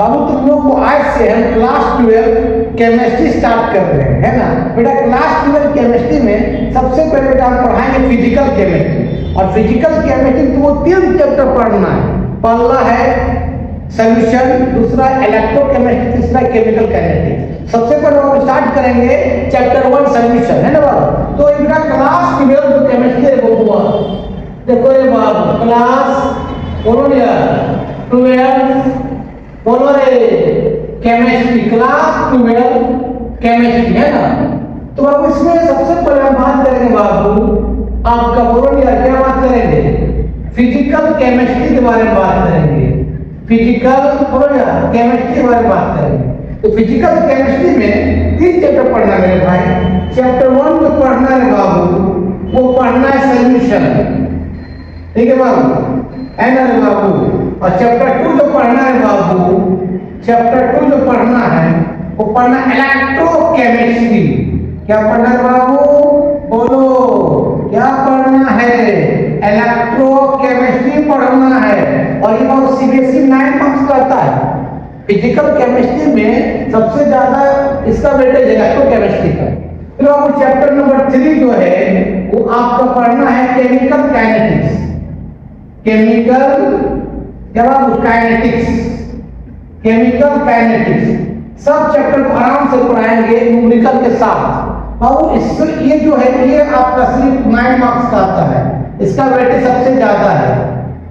बाबू तुम लोग को आज से हम क्लास 12 केमिस्ट्री स्टार्ट कर रहे हैं, है ना बेटा। क्लास 12 केमिस्ट्री में सबसे पहले बेटा हम पढ़ाएंगे फिजिकल केमिस्ट्री, और फिजिकल केमिस्ट्री तुमको 3 चैप्टर पढ़ना है। पहला है सॉल्यूशन, दूसरा इलेक्ट्रोकेमिस्ट्री, तीसरा केमिकल केमिस्ट्री। सबसे पहले हम स्टार्ट करेंगे चैप्टर 1 सॉल्यूशन, है ना बाबू। तो इनका क्लास 12 जो केमिस्ट्री है वो हुआ, देखो ये बाबू क्लास बोलो यार 12 बोलो रे केमिस्ट्री, क्लास 12 केमिस्ट्री, है ना। तो बाबू इसमें सबसे पहले हम बात करेंगे बाबू आपका बोलो यार क्या बात करेंगे, फिजिकल केमिस्ट्री के बारे में बात करेंगे। फिजिकल बोलो यार केमिस्ट्री के बारे में बात करेंगे। तो फिजिकल केमिस्ट्री में 3 चैप्टर पढ़ना है मेरे भाई। चैप्टर 1 जो पढ़ना है बाबू वो पढ़ना है सॉल्यूशन, ठीक है बाबू, है ना रे बाबू। और चैप्टर 2 जो पढ़ना है बाबू, चैप्टर 2 जो पढ़ना है वो पढ़ना इलेक्ट्रोकेमिस्ट्री। क्या पढ़ना है बाबू बोलो, क्या पढ़ना है, इलेक्ट्रोकेमिस्ट्री पढ़ना है। और ये बाबू सीबीएसई 9 मार्क्स का आता है। फिजिकल केमिस्ट्री में सबसे ज्यादा इसका वेटेज है इलेक्ट्रोकेमिस्ट्री का। फिर आपको चैप्टर नंबर 3 जो है वो आपका पढ़ना है केमिकल काइनेटिक्स। केमिकल क्या बाबू काइनेटिक्स, केमिकल काइनेटिक्स सब चैप्टर को आराम से पढ़ाएंगे न्यूमेरिकल के साथ बाबू। इससे ये जो है ये आपका सिर्फ 9 मार्क्स का आता है, इसका वेटेज सबसे ज्यादा है।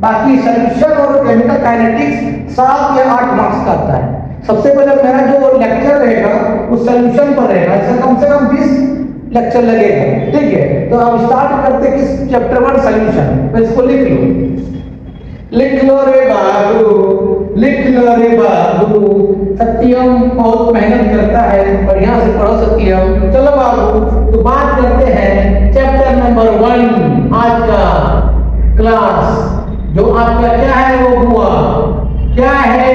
बाकी सॉल्यूशन और केमिकल काइनेटिक्स 7 या 8 मार्क्स का आता है। सबसे पहले मेरा जो लेक्चर रहेगा वो सॉल्यूशन पर रहेगा, इससे कम से कम 20 लेक्चर लगेगा, ठीक है। तो अब स्टार्ट करते किस चैप्टर 1 सॉल्यूशन, तो इसको लिख लो, लिख लो रे बाबू, लिख लो रे बाबू। सत्यम बहुत मेहनत करता है, बढ़िया से पढ़ो सत्यम। चलो बाबू तो बात करते हैं चैप्टर नंबर 1 आज का क्लास जो आपका क्या है वो हुआ, क्या है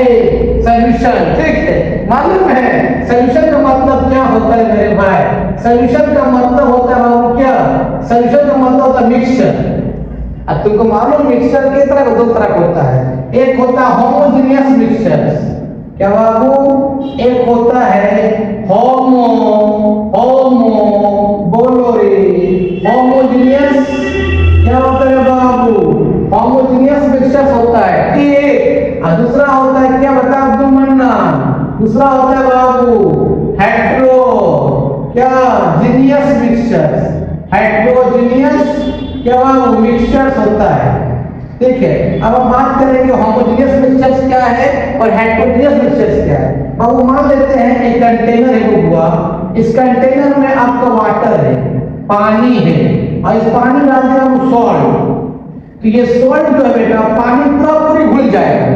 सॉल्यूशन, ठीक है। मालूम है सॉल्यूशन का मतलब क्या होता है मेरे भाई, सॉल्यूशन का मतलब होता है क्या, सॉल्यूशन का मतलब होता है मिक्सचर। अब तुमको मालूम मिक्सचर किस तरह का, 2 तरह का होता है। एक होता है होमोजेनियस मिक्सचर, क्या बाबू, एक होता है होमो बोलो रे होमोजेनियस, क्या होता है बाबू, होमोजेनियस मिक्सचर होता है, ठीक। और दूसरा होता है क्या बता मन्ना, दूसरा होता है बाबू हेट्रो क्या जीनियस मिक्सचर, हेट्रोजीनियस क्या बाबू मिक्सचर्स होता है, ठीक है। अब हम बात करेंगे होमोजेनियस मिक्सचर्स क्या है और हेट्रोजीनियस मिक्सचर्स क्या है। बाबू मान लेते हैं एक कंटेनर है वो हुआ, इस कंटेनर में आपका वाटर है, पानी है, और इस पानी डाल दिया हम सॉल्ट, तो ये सॉल्ट जो है बेटा पानी पूरी घुल जाएगा,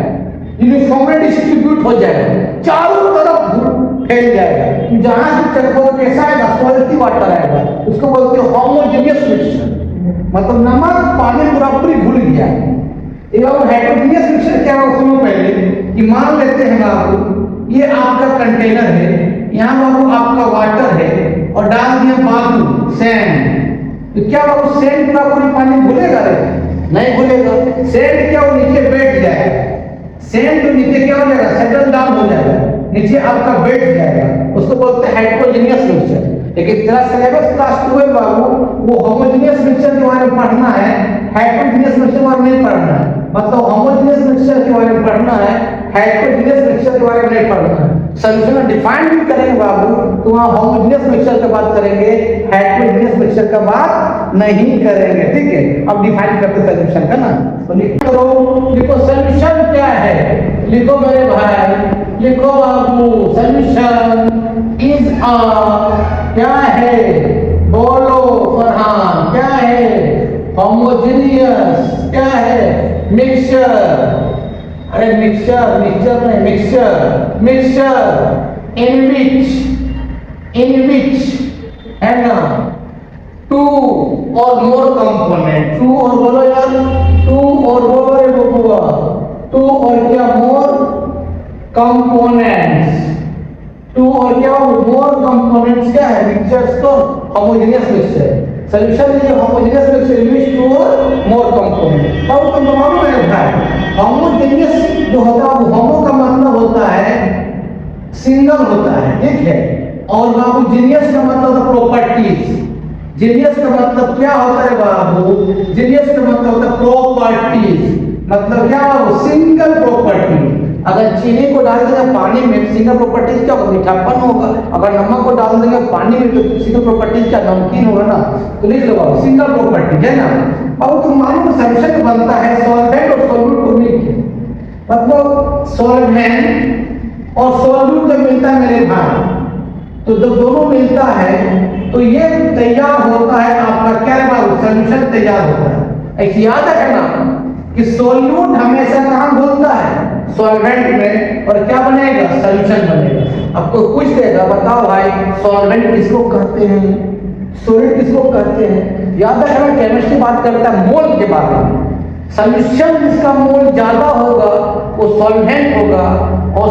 यूनिफॉर्मली डिस्ट्रीब्यूट हो जाएगा, चारों तरफ फैल जाएगा। जहां से चक्को कैसा आएगा सॉल्टी वाटर आएगा, उसको बोलते हैं होमोजेनियस मिक्सचर, मतलब नमक पानी पूरी घुल गया। एवं हेट्रोजीनियस मिक्सचर क्या है सुनो पहले कि मान लेते हैं बाबू ये आपका कंटेनर है, यहाँ बाबू आपका वाटर है और डाल दिया बालू सैंड, तो क्या बाबू सैंड पूरी पानी घुलेगा रे, नहीं घुलेगा। सैंड क्या वो नीचे बैठ जाएगा, सैंड तो नीचे क्या हो जाएगा सेटल डाउन हो जाएगा, नीचे आपका बैठ जाएगा, उसको बोलते हैं हेट्रोजीनियस मिक्सचर। लेकिन तेरा सिलेबस क्लास 12 बाबू वो होमोजेनियस मिक्सचर के बारे में पढ़ना है, हेट्रोजीनियस मिक्सचर के बारे में नहीं पढ़ना है। मतलब होमोजेनियस मिक्सचर के बारे में पढ़ना है, हेट्रोजीनियस मिक्सचर के बारे में नहीं पढ़ना है। सॉल्यूशन डिफाइन भी करेंगे बाबू तो वहाँ होमोजेनियस मिक्सचर की बात करेंगे, हेट्रोजीनियस मिक्सचर का बात नहीं करेंगे, ठीक है। अब डिफाइन करते सॉल्यूशन का ना, तो लिखो लिखो सॉल्यूशन क्या है, लिखो मेरे भाई, लिखो बाबू सॉल्यूशन इज अ क्या है बोलो फरहान, क्या है होमोजेनियस, क्या है मिक्सचर, अरे मिक्सचर मिक्सचर नहीं मिक्सचर, मिक्सचर इन विच है ना 2 और मोर कंपोनेंट, 2 और बोलो यार 2 और बोलो रे बबुआ 2 और क्या मोर कंपोनेंट्स, 2 और क्या मोर कंपोनेंट्स क्या है मिक्सचर्स तो homogeneous mixture. Solution is homogeneous mixture used 2 और मोर कंपोनेंट। अब तुमको मालूम है भाई होमोजेनियस जो होता है वो होमो का मतलब होता होता है सिंगल होता है, ठीक है। और बाबू जीनियस का मतलब प्रॉपर्टीज, जीनियस का मतलब क्या होता है बाबू? जीनियस का मतलब होता है प्रॉपर्टीज, मतलब क्या बाबू? Single property. अगर चीनी को डाल देंगे पानी में, सिंगल प्रॉपर्टीज क्या होगा? मीठापन होगा। अगर नमक को डाल देंगे पानी में, तो सिंगल प्रॉपर्टीज क्या? नमकीन होगा ना। तो लिख लो बाबू सिंगल प्रॉपर्टी, है ना। अब तुम मालूम सॉल्यूशन बनता है सॉल्वेंट और सॉल्यूट को मिलकर, मतलब सॉल्वेंट और सॉल्यूट जब मिलता है मेरे भाई, तो जब दोनों मिलता है तो ये तैयार होता है आपका क्या बाबू? सॉल्यूशन तैयार होता है। ऐसे याद रखना कि सॉल्यूट हमेशा कहाँ घुलता है? सॉल्वेंट में। और क्या बनेगा? सॉल्यूशन बनेगा। आपको पूछ देगा, बताओ भाई सॉल्वेंट किसको कहते हैं, सॉल्यूट किसको कहते हैं? याद रखना केमिस्ट्री बात करता है मोल के बारे में। सॉल्यूशन जिसका मोल ज्यादा होगा वो सॉल्वेंट होगा, और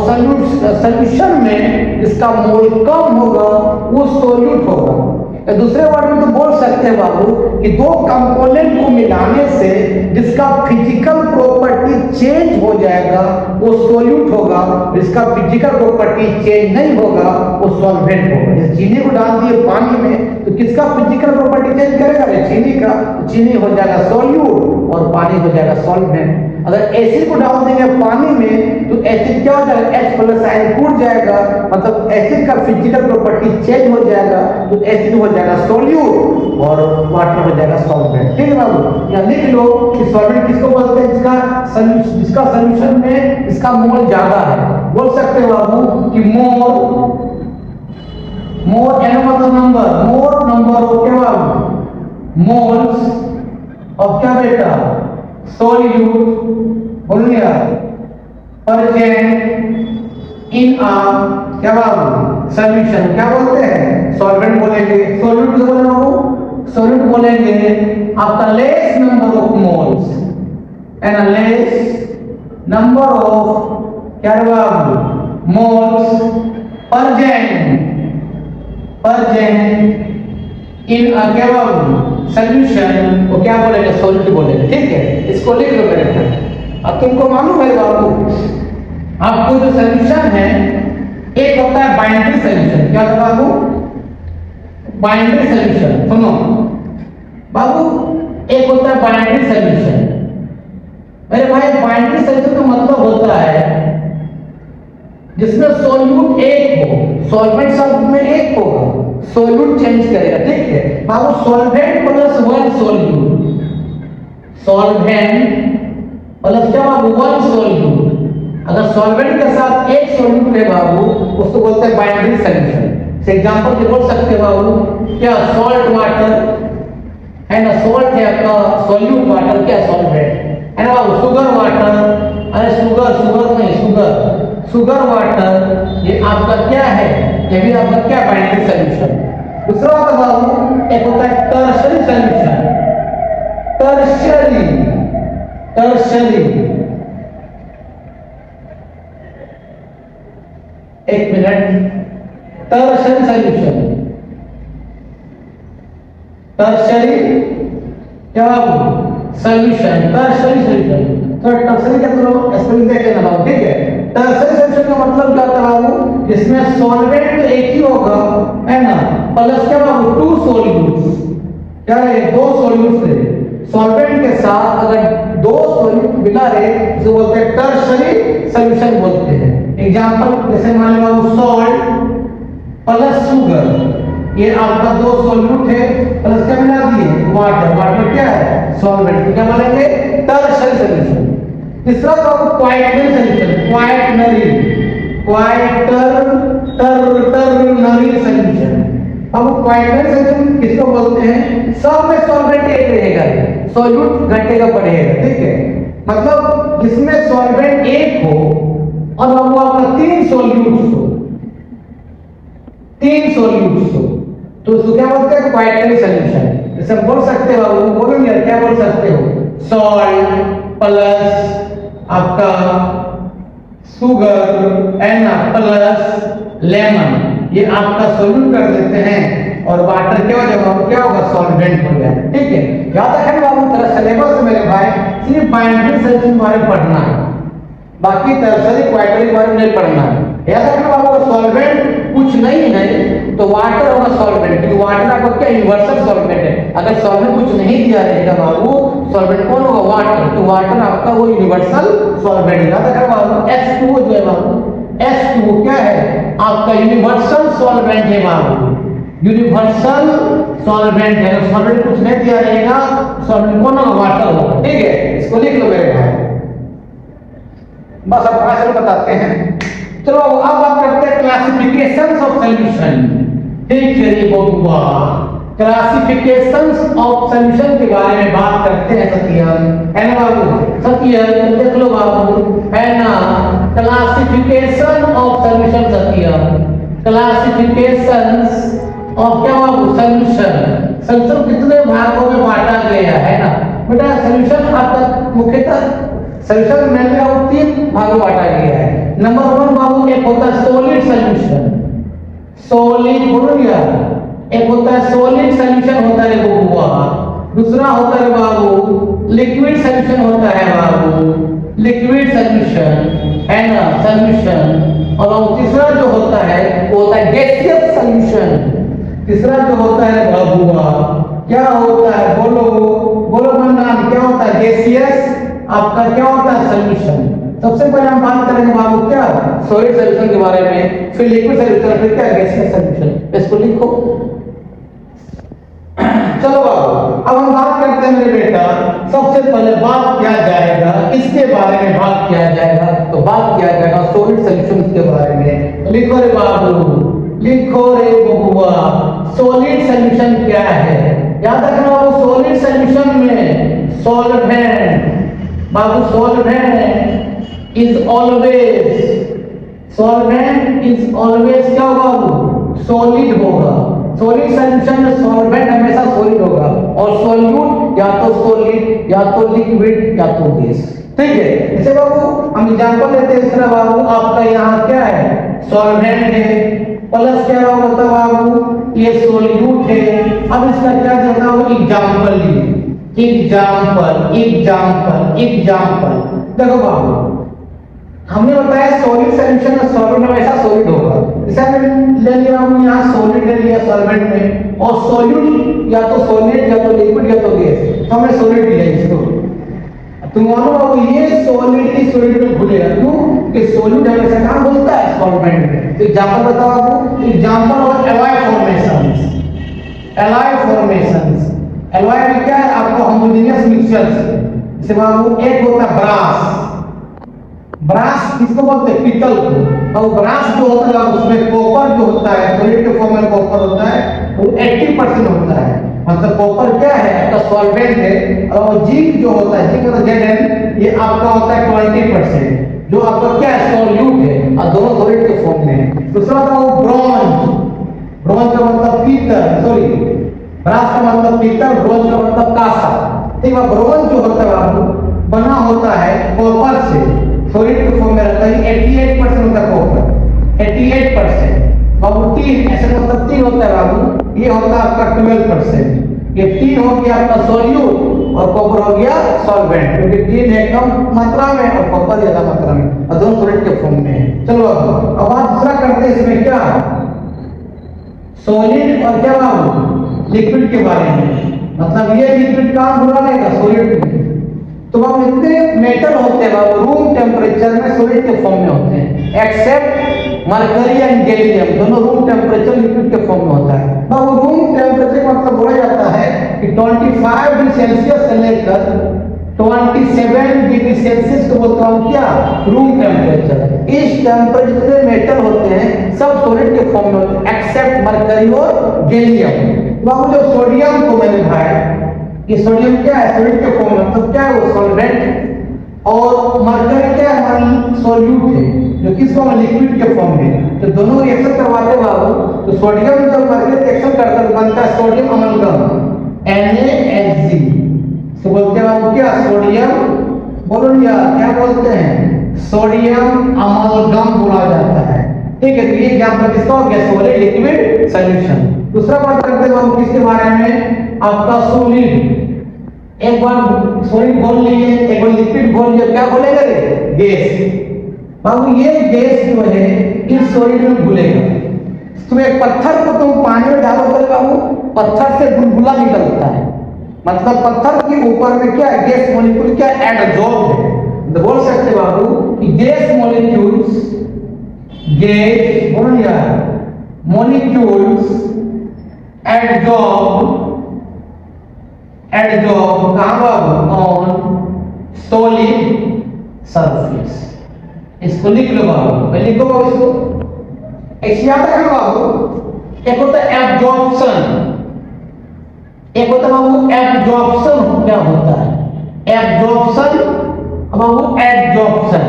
सॉल्यूशन में जिसका मोल कम होगा वो सॉल्यूट होगा। दूसरे वर्ड में तो बोल सकते हैं बाबू कि दो कंपोनेंट को मिलाने से जिसका फिजिकल प्रॉपर्टी चेंज हो जाएगा वो सॉल्यूट होगा, जिसका फिजिकल प्रॉपर्टी चेंज नहीं होगा वो सॉल्वेंट होगा। जैसे चीनी को डाल दिए पानी में तो किसका फिजिकल प्रॉपर्टी चेंज करेगा? चीनी का। चीनी हो जाएगा सॉल्यूट और पानी हो जाएगा सॉल्वेंट। अगर एसिड को डाल देंगे पानी में तो एसिड क्या हो जाएगा? H प्लस आयन टूट जाएगा, मतलब एसिड का फिजिकल प्रॉपर्टी चेंज हो जाएगा, तो एसिड हो जाएगा सॉल्यूट और वाटर हो जाएगा सॉल्वेंट। ठीक है बाबू, यहाँ लिख लो कि सॉल्वेंट किसको बोलते हैं? जिसका सॉल्यूशन में इसका मोल ज्यादा है। बोल सकते हो बाबू कि मोर एन मतलब नंबर, मोर नंबर ऑफ क्या बाबू? मोल्स ऑफ क्या बेटा? सॉल्यूट बोलिए प्रेजेंट इन आ क्या बाबू? सॉल्यूशन। क्या बोलते हैं? सॉल्वेंट बोलेंगे। सॉल्यूट किसको बोलेंगे बाबू? सॉल्यूट बोलेंगे आपका less number of moles and less number of क्या बाबू? मोल्स प्रेजेंट इन आ क्या बाबू? सॉल्यूशन को क्या बोलेंगे? सॉल्यूट बोलेंगे। ठीक है, इसको लिख लो मेरे फ्रेंड। अब तुमको मालूम है बाबू, आपको जो सॉल्यूशन है एक होता है बाइनरी सॉल्यूशन। क्या होता है बाबू? Binary solution. सुनो बाबू, एक होता है बाइनरी सॉल्यूशन। मेरे भाई बाइनरी सॉल्यूशन का मतलब होता है जिसमें सॉल्यूट एक हो, सॉल्वेंट शब्द में एक होगा, सॉल्यूट चेंज करेगा। ठीक है बाबू, solvent plus one solute, solvent plus क्या बाबू? One solute. अगर सॉल्वेंट के साथ एक सॉल्यूट है बाबू, उसको बोलते हैं बाइनरी सॉल्यूशन। से एग्जांपल के बोल सकते हैं बाबू, क्या? सॉल्ट वाटर है ना, सॉल्ट है आपका, सॉल्यूट वाटर क्या? सॉल्वेंट है ना बाबू। शुगर वाटर, अरे शुगर नहीं, शुगर वाटर, ये आपका क्या है? ये भी आपका क्या? Binary solution. दूसरा होता है बाबू, एक होता है टर्शियरी सॉल्यूशन। टर्शियरी एक मिनट, टर्शियरी सॉल्यूशन, टर्शियरी क्या बाबू? Solution, tertiary solution. तो टर्शियरी का तो स्पेलिंग देख लेना बाबू, ठीक है। टर्शियरी सॉल्यूशन का मतलब क्या होता है बाबू? जिसमें सॉल्वेंट एक ही होगा, है ना, प्लस क्या बाबू? To solutes. क्या है? दो सॉल्यूट्स है। सॉल्वेंट के साथ अगर दो सॉल्यूट मिला है जो बोलते हैं टर्शियरी सॉल्यूशन बोलते हैं। एग्जांपल जैसे मान लो बाबू, सॉल्ट प्लस शुगर, ये आपका दो सॉल्यूट है, प्लस क्या मिला दिए? वाटर। वाटर क्या है? सॉल्वेंट। क्या बोलेंगे? Tertiary solution. तीसरा बाबू क्वाइटनरी सॉल्यूशन, क्वाइटरनरी सॉल्यूशन। अब क्वाइटनरी सॉल्यूशन किसको बोलते हैं? सब में सॉल्वेंट एक रहेगा, सॉल्यूट घटेगा बढ़ेगा। ठीक है, मतलब जिसमें सॉल्वेंट एक हो और वो आपका तीन सॉल्यूट्स हो, तो उसको क्या बोलते हैं? क्वाइटनरी सॉल्यूशन। जैसे बोल सकते हो बाबू, बोलो यार, क्या बोल सकते हो? सॉल्ट प्लस आपका शुगर एंड प्लस लेमन, ये आपका सॉल्यूट कर देते हैं और वाटर क्या हो जाएगा? क्या होगा? सॉल्वेंट हो गया। ठीक है, याद रखना बाबू, तेरा सिलेबस मेरे भाई सिर्फ बाइनरी सॉल्यूशन बारे में पढ़ना है। बाकी टर्सरी क्वाटरनरी बारे में नहीं पढ़ना है। याद रखना बाबू, सॉल्वेंट कुछ नहीं है तो वाटर होगा सॉल्वेंट, क्योंकि वाटर आपका क्या यूनिवर्सल सॉल्वेंट है। अगर सॉल्वेंट कुछ नहीं दिया रहेगा बाबू, सॉल्वेंट कौन होगा? वाटर। तो वाटर आपका वो यूनिवर्सल सॉल्वेंट है। याद रखना बाबू, H2O जो है बाबू, H2O क्या है? आपका यूनिवर्सल सॉल्वेंट है बाबू, यूनिवर्सल सॉल्वेंट है। अगर सॉल्वेंट कुछ नहीं दिया रहेगा, सॉल्वेंट कौन होगा? वाटर होगा। ठीक है, इसको लिख लो मेरे भाई। बस अब भाषण बताते हैं। चलो अब बात करते हैं क्लासिफिकेशंस ऑफ सॉल्यूशन। ठीक है जी बबुआ, क्लासिफिकेशंस ऑफ सॉल्यूशन के बारे में बात करते हैं सत्यम, है ना बाबू? सत्यम देख लो बाबू, है ना? Classification of solution Satyam, classifications of क्या बाबू? सॉल्यूशन। सॉल्यूशन कितने भागों में बांटा गया है ना बेटा? सॉल्यूशन आपका मुख्यतः सॉल्यूशन में और 3 भागों बांटा गया है। नंबर 1 बाबू, एक होता है सॉलिड सॉल्यूशन, सॉलिड बोलो यार, एक होता है सॉलिड सॉल्यूशन होता है बबुआ, दूसरा होता है बाबू लिक्विड सॉल्यूशन होता है बाबू, लिक्विड सॉल्यूशन, है ना? सॉल्यूशन। और तीसरा जो होता है वो होता है गैसियस सॉल्यूशन। तीसरा जो होता है बबुआ क्या होता है? बोलो बोलो मन्नान, क्या होता है? गैसियस आपका क्या होता है? सॉल्यूशन। सबसे पहले हम बात करेंगे बाबू क्या? सॉलिड सॉल्यूशन के बारे में, फिर लिक्विड सॉल्यूशन, फिर क्या? Gaseous solution. इसको लिखो। चलो बाबू, अब हम बात करते हैं मेरे बेटा, सबसे पहले बात किया जाएगा इसके बारे में, बात किया जाएगा तो बात किया जाएगा सॉलिड सॉल्यूशन के बारे में। लिखो रे बाबू, लिखो रे बबुआ, सॉलिड सॉल्यूशन क्या है? याद रखना बाबू, सॉलिड सॉल्यूशन में solvent Babu, solvent is always क्या होगा बाबू? सॉलिड होगा। सॉलिड सॉल्यूशन में सॉल्वेंट हमेशा सॉलिड होगा और सॉल्यूट या तो सॉलिड या तो लिक्विड या तो गैस। ठीक है, जैसे बाबू हम एग्जांपल लेते हैं। इस तरह बाबू आपका यहाँ क्या है? सॉल्वेंट है, प्लस क्या होता है बाबू? ये सॉल्यूट है। अब इसका क्या देता हूँ? एग्जांपल लिए, एग्जांपल देखो बाबू, हमने बताया सॉलिड सॉल्यूशन में सॉल्वेंट हमेशा सॉलिड होगा। जैसे हमने ले लिया हम यहाँ सॉलिड ले लिया सॉल्वेंट में, और सॉल्यूट या तो सॉलिड या तो लिक्विड या तो गैस, तो हमने सॉलिड लिया इसको। तुम मानो बाबू ये सॉलिड की सॉलिड में भूलेगा, क्यों कि सॉलिड हमेशा कहाँ बोलता है? सॉल्वेंट में। तो एग्जांपल बताओ आपको, example of alloy formations. Alloy में क्या है? आपको होमोजेनियस मिक्सचर्स। जैसे बाबू एक होता है ब्रास किसको बोलते हैं? पीतल को। और ब्रास जो होता है उसमें कॉपर जो होता है, सॉलिड के फॉर्म में कॉपर होता है, वो 80% होता है। मतलब कॉपर क्या है? आपका सॉल्वेंट है। और जिंक जो होता है, जिंक मतलब Zn, ये आपका होता है 20%, जो आपका क्या है? सॉल्यूट है, और दोनों सॉलिड के फॉर्म में है। दूसरा होता है ब्रॉन्ज का मतलब पीतल, सॉरी ब्रास का मतलब पीतल, ब्रॉन्ज का मतलब कांसा। ठीक है, ब्रॉन्ज जो होता है आपको बना होता है कॉपर से, सॉलिड के फॉर्म में रहता है। 88% होता है कॉपर, 88%। बाबू तीन ऐसे मतलब तीन होता है बाबू, ये होता है आपका 12%। ये तीन हो गया आपका सॉल्यूट और कॉपर हो गया सॉल्वेंट, क्योंकि तीन है कम मात्रा में और कॉपर ज्यादा मात्रा में, और दोनों सॉलिड के फॉर्म में है। चलो अब बात दूसरा करते हैं इसमें क्या? सॉलिड और क्या बाबू? लिक्विड के बारे में। मतलब ये लिक्विड काम बुरा रहेगा सॉलिड में। तो बाबू इतने मेटल होते हैं बाबू रूम टेम्परेचर में सॉलिड के फॉर्म में होते हैं, एक्सेप्ट मरकरी एंड गैलियम, दोनों रूम टेम्परेचर लिक्विड के फॉर्म में होता है। बाबू रूम टेम्परेचर मतलब बोला जाता है कि 25 डिग्री सेल्सियस से लेकर 27 डिग्री सेल्सियस को बोलते हैं क्या? Room temperature. इस टेम्परेचर जितने मेटल होते हैं सब सॉलिड के फॉर्म में होते हैं, एक्सेप्ट मरकरी और गैलियम। बाबू जो सोडियम को मैंने दिखाया, ये सोडियम क्या है? सॉलिड के फॉर्म में, मतलब क्या है? वो सॉल्वेंट। और मरकरी क्या है? हमारी सॉल्यूट है, जो किस फॉर्म में? लिक्विड के फॉर्म में। तो दोनों रिएक्शन करवाते बाबू, तो सोडियम जब मरकरी रिएक्शन करता है बनता है सोडियम अमलगम, NaHG। तो बोलते हैं बाबू क्या? सोडियम, बोलो यार क्या बोलते हैं? सोडियम अमलगम बोला जाता है। ठीक है, तो ये एग्जांपल किसका हो गया? Solid liquid solution. दूसरा बात करते हैं हम किसके बारे में? आपका सॉलिड। एक बार सॉलिड बोल लिए, एक बार लिक्विड बोल लिया, क्या बोलेगा रे? गैस। बाबू ये गैस जो है इस सॉलिड में घुलेगा। तुम एक पत्थर को तुम पानी में डालोगे बाबू, पत्थर से बुलबुला निकलता है, मतलब पत्थर के ऊपर में क्या है, गैस मॉलिक्यूल क्या एडजॉर्ब है। तो बोल सकते बाबू कि गैस मॉलिक्यूल्स, गैस बोलो यार, मॉलिक्यूल्स एडजॉर्ब कहाँ बाबू, ऑन सॉलिड सरफेस। इसको लिख लो बाबू, लिखो बाबू इसको, ऐसे याद रखना बाबू। एक होता है एब्जॉर्प्शन, एक होता है बाबू एब्जॉर्प्शन। क्या होता है एब्जॉर्प्शन, बाबू एडजॉर्प्शन।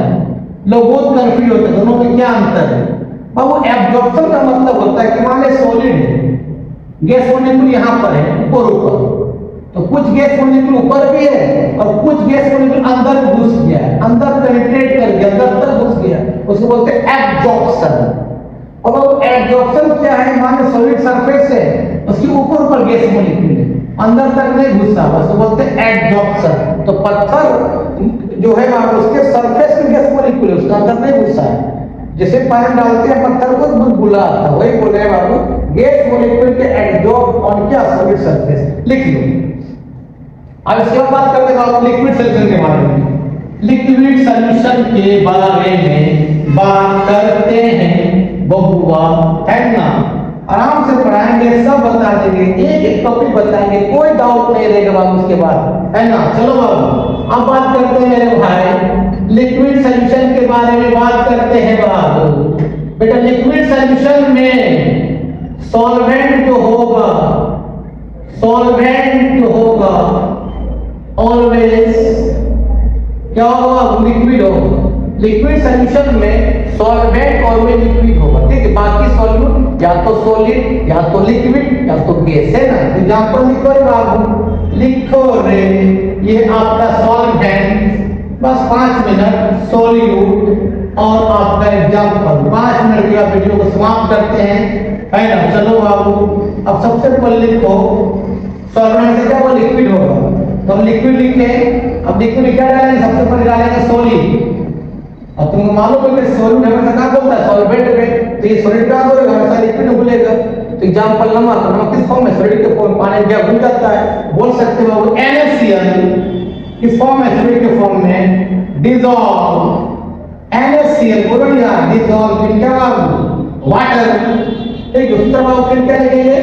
लोग बहुत कंफ्यूज होते हैं, दोनों में क्या अंतर है बाबू। एब्जॉर्प्शन का मतलब होता है कि मान ले सॉलिड है, गैस मॉलिक्यूल यहाँ पर है ऊपर, तो कुछ गैस मॉलिक्यूल ऊपर भी है और कुछ गैस मॉलिक्यूल अंदर घुस गया है, अंदर पेनिट्रेट कर गया, अंदर तक घुस गया, उसको बोलते हैं एब्जॉर्प्शन। और वो एब्जॉर्प्शन क्या है, मान सॉलिड सरफेस है, उसके ऊपर गैस मॉलिक्यूल है, अंदर तक नहीं घुसा, उसको बोलते हैं एब्जॉर्प्शन। तो पत्थर जो है वहां उसके सरफेस में गैस मॉलिक्यूल है, उसका अंदर नहीं घुसा है। जैसे पानी डालते हैं पत्थर को बुलबुला आता है, वही बोल रहे हैं बाबू गैस मॉलिक्यूल के एडजॉर्ब ऑन क्या सॉलिड सरफेस। लिख लो। अब इसके बाद बात करते हैं बाबू लिक्विड सोल्यूशन के बारे में। लिक्विड सोल्यूशन के बारे में बात करते हैं बबुआ, है ना। आराम से पढ़ाएंगे, सब बता देंगे, एक एक टॉपिक बताएंगे, कोई डाउट नहीं रहेगा बाबू उसके बाद, है ना। चलो बाबू अब बात करते हैं मेरे भाई लिक्विड सोल्यूशन के बारे में बात करते हैं बाबू। बेटा लिक्विड सोल्यूशन में सॉल्वेंट जो होगा, सॉल्वेंट जो होगा ऑलवेज क्या होगा, लिक्विड होगा। लिक्विड सोल्यूशन में सॉल्वेंट ऑलवेज लिक्विड होगा, ठीक है। बाकी सॉल्यूट या तो सॉलिड या तो लिक्विड या तो गैस, है ना। एग्जांपल लिखो रे बाबू, लिखो रे, ये आपका सॉल्वेंट, बस 5 मिनट, सॉल्यूट और आपका एग्जांपल। 5 मिनट के वीडियो को समाप्त करते हैं, है ना। चलो बाबू अब सबसे पहले लिखो सॉल्वेंट से क्या वो लिक्विड होगा, तो हम लिक्विड लिखे। अब लिक्विड क्या डालेंगे, सबसे पहले डालेंगे सॉलिड। और तुमको मालूम है कि सॉलिड हमेशा क्या बोलता है, सॉल्वेंट में, तो ये सॉलिड क्या बोलेगा, हमेशा लिक्विड बोलेगा। तो एग्जांपल नमक, नमक किस फॉर्म में, सॉलिड के फॉर्म, पानी क्या घुल जाता है। बोल सकते हो बाबू NaCl किस फॉर्म में, सॉलिड के फॉर्म में, डिसॉल्व NaCl, बोलो यार डिसॉल्व इन क्या बाबू, वाटर, ठीक है। उसी तरह बाबू फिर क्या लिखेंगे,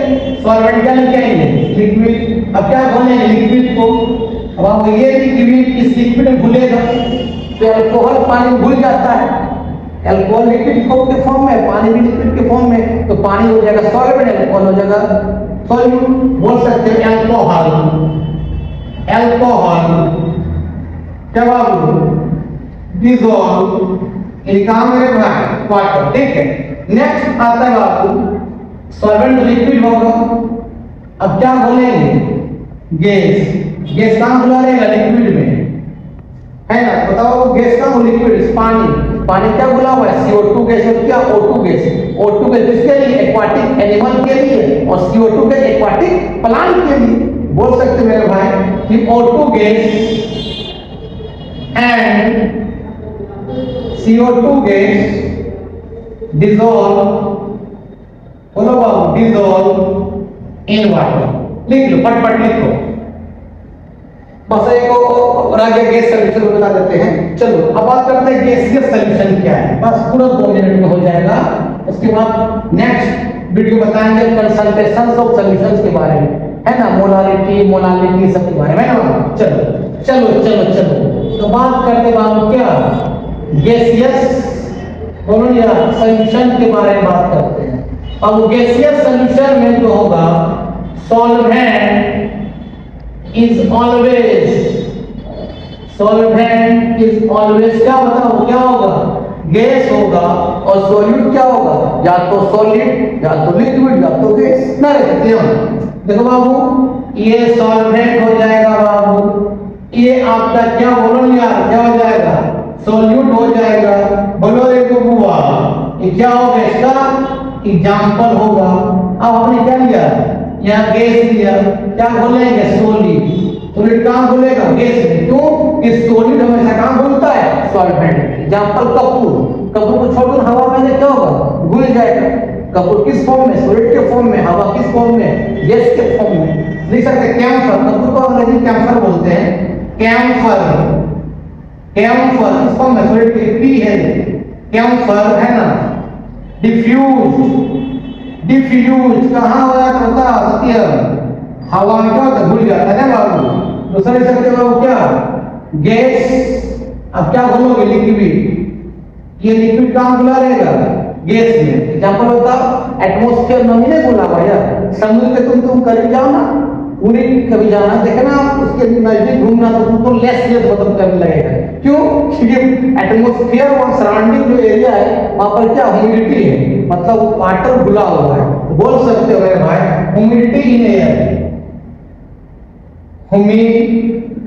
सॉल्वेंट क्या लिखेंगे, लिक्विड। अब क्या बोलेंगे लिक्विड को, अब आप ये लिक्विड इस लिक्विड में घुलेगा, तो अल्कोहल पानी में घुल जाता है, अल्कोहल लिक्विड के फॉर्म में, पानी भी लिक्विड के फॉर्म में, तो पानी हो जाएगा सॉल्वेंट, अल्कोहल हो जाएगा सॉल्यूट। बोल सकते हैं अल्कोहल, अल्कोहल क्या बाबू, डिसॉल्व इन काम है वाटर, ठीक है। नेक्स्ट आता है बाबू सॉल्वेंट लिक्विड होगा। अब क्या बोलेंगे, गैस, गैस कहाँ घुला रहेगा, लिक्विड में, है ना। बताओ गैस का, वो लिक्विड, पानी, पानी क्या घुला हुआ है, CO2 गैस और क्या O2 गैस। O2 गैस किसके लिए, एक्वाटिक एनिमल के लिए, और CO2 गैस एक्वाटिक प्लांट के लिए। बोल सकते मेरे भाई कि O2 gas and CO2 gas dissolve, बोलो बाबू dissolve in water। लिख लो, फटफट लिखो, बस एक और आगे गैस सोल्यूशन बता देते हैं। चलो अब बात करते हैं गैसियस सोल्यूशन क्या है, बस पूरा 2 मिनट में हो जाएगा। उसके बाद नेक्स्ट वीडियो बताएंगे कंसंट्रेशंस ऑफ सॉल्यूशंस के बारे में, है ना, मोलारिटी, मोलालिटी सब के बारे में, है ना। चलो चलो चलो चलो तो बात करते बाबू क्या, गैसियस सॉल्यूशन के बारे में बात करते हैं। अब गैसियस सॉल्यूशन में जो होगा, solvent is always, solvent is always क्या, बताओ क्या होगा, गैस होगा, और सॉल्यूट क्या होगा, या तो सॉलिड या तो लिक्विड या तो गैस ना रहते हैं। देखो बाबू ये सॉल्वेंट हो जाएगा बाबू, ये आपका क्या बोलो यार, क्या हो जाएगा, सॉल्यूट हो जाएगा। बोलो रे बुआ, ये क्या होगा, इसका एग्जांपल होगा। अब हमने क्या लिया, यहाँ गैस लिया, क्या बोलेंगे, सॉलिड। सॉलिड कहाँ बोलेगा, गैस में, क्यों कि सॉलिड हमेशा कहाँ बोलता है, सॉल्वेंट। एग्जांपल कपूर, कपूर को छोड़ दो हवा में क्या होगा, घुल जाएगा। कपूर किस फॉर्म में, सॉलिड के फॉर्म में, हवा किस फॉर्म में, गैस के फॉर्म में। लिख सकते कैम्फर, कपूर को अंग्रेजी कैम्फर बोलते हैं, कैम्फर। कैम्फर किस फॉर्म में, सॉलिड के पी है, कैम्फर है ना। डिफ्यूज, डिफ्यूज कहाँ होता है सत्य, हवा में क्या होता है, घुल जाता है ना बाबू। दूसरा लिख सकते हो बाबू क्या, गैस। अब क्या बोलोगे, लिक्विड, ये लिक्विड कहाँ घुला रहेगा, गैस में। एग्जांपल होता एटमॉस्फेयर में नहीं घुला हुआ यार, समुद्र पे तुम करीब जाओ ना, पूरी कभी जाना देखना आप, उसके नजदीक घूमना तो तुमको लेस मतलब करने लगेगा। क्यों, क्योंकि एटमॉस्फेयर और सराउंडिंग जो एरिया है वहां पर क्या ह्यूमिडिटी है, मतलब वाटर घुला हुआ है। तो बोल सकते हो मेरे भाई humidity in air, humidity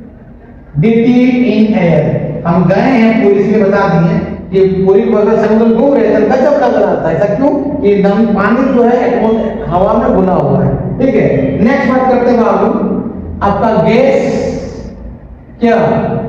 in air. हम गए हैं पूरी, इसलिए बता दिए कि पूरी अगर समुद्र घूम रहे तो गजब लग रहा था। ऐसा क्यों कि नम पानी जो है हवा में घुला हुआ है। ठीक है, नेक्स्ट बात करते हैं बाबू, आपका गैस, क्या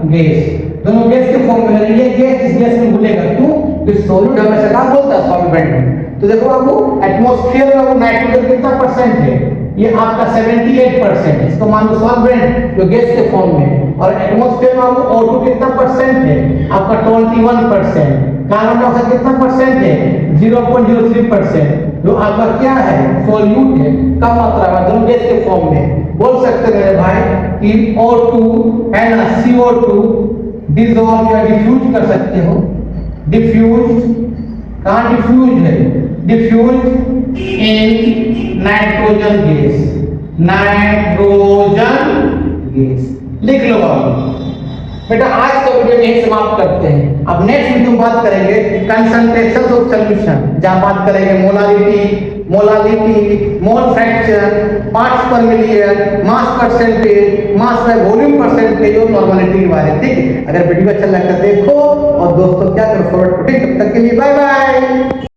गैस, दोनों गैस के फॉर्म में रहेंगे, गैस इस गैस में घुलेगा। क्यों, कि सॉलिड हमेशा क्या बोलता है, सॉल्वेंट में। तो देखो बाबू एटमॉस्फेयर में नाइट्रोजन कितना परसेंट है, ये आपका 78%, इसको मान लो सॉल्वेंट जो गैस के फॉर्म में। और एटमॉस्फेयर में आपको O2 कितना परसेंट है, आपका 21%। कार्बन डाइऑक्साइड कितना परसेंट है, 0.03%, जो आपका क्या है, सॉल्यूट है, कम मात्रा में, दोनों गैस के फॉर्म में। बोल सकते हैं मेरे भाई कि O2 है ना, CO2 डिसॉल्व या डिफ्यूज कर सकते हो। डिफ्यूज कहाँ डिफ्यूज है, diffuse in nitrogen gas, nitrogen gas. लिख लो बाबू। बेटा आज का वीडियो यही समाप्त करते हैं। अब नेक्स्ट वीडियो में बात करेंगे कंसंट्रेशन ऑफ सॉल्यूशन, जहां बात करेंगे मोलारिटी, मोल फ्रैक्शन, पार्ट्स पर million, mass percentage, mass by volume percentage और नॉर्मलिटी के बारे में। ठीक, अगर वीडियो अच्छा लगा देखो और दोस्तों क्या करो फॉरवर्ड। ठीक, तब तक के लिए बाय बाय।